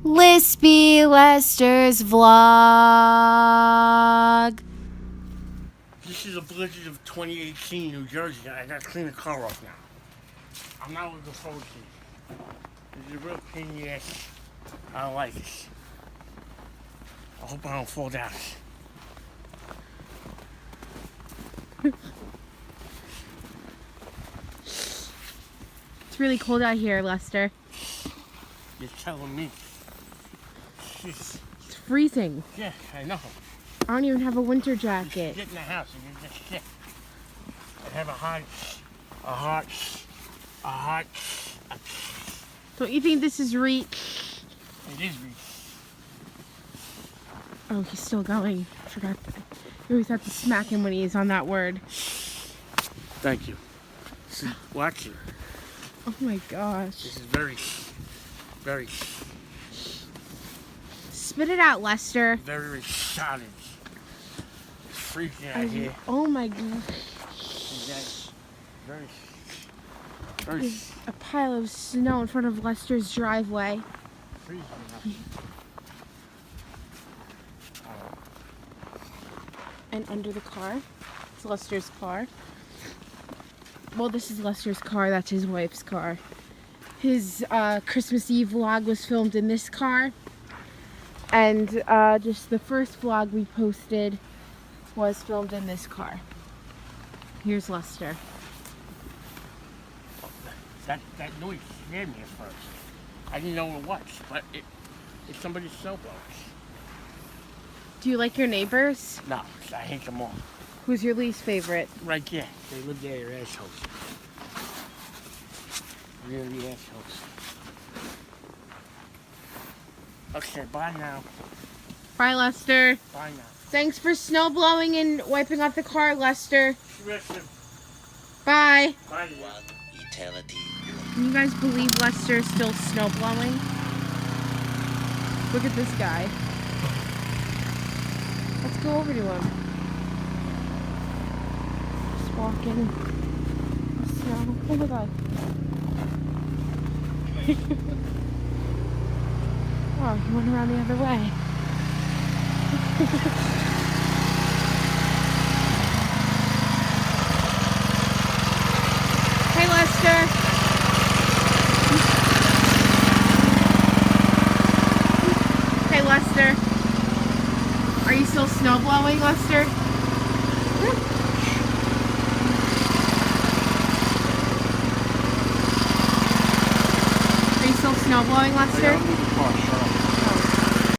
Lispy Lester's vlog. This is a blizzard of 2018 New Jersey. I gotta clean the car off now. I'm not looking forward to it. This is a real pain in the ass. I don't like it. I hope I don't fall down. It's really cold out here, Lester. You're telling me. Jeez. It's freezing. Yeah, I know. I don't even have a winter You jacket. should get in the house and you just sit. And have a heart. Don't you think this is reach? It is me. Oh, he's still going. I forgot that. You always have to smack him when he's on that word. Thank you. See, watch it. Oh my gosh. This is very Spit it out, Lester. very solid. It's freezing out here. Oh my gosh. That's very. There's a pile of snow in front of Lester's driveway. Freezing out here. And under the car. It's Lester's car. Well, this is Lester's car. That's his wife's car. His Christmas Eve vlog was filmed in this car. And just the first vlog we posted was filmed in this car. Here's Lester. That noise scared me at first. I didn't know what it was, but it's somebody's cell phone. Do you like your neighbors? No, I hate them all. Who's your least favorite? Right there. They live there, they're assholes. Really assholes. Okay, bye now. Bye, Lester. Bye now. Thanks for snow blowing and wiping off the car, Lester. Listen. Bye. Bye. Eternity. Can you guys believe Lester's still snow blowing? Look at this guy. Let's go over to him. Just walking. Snow. Oh my god. Oh, he went around the other way. Hey, Lester. Hey, Lester. Are you still snow blowing, Lester? Are you still snow blowing, Lester? I gotta move the car,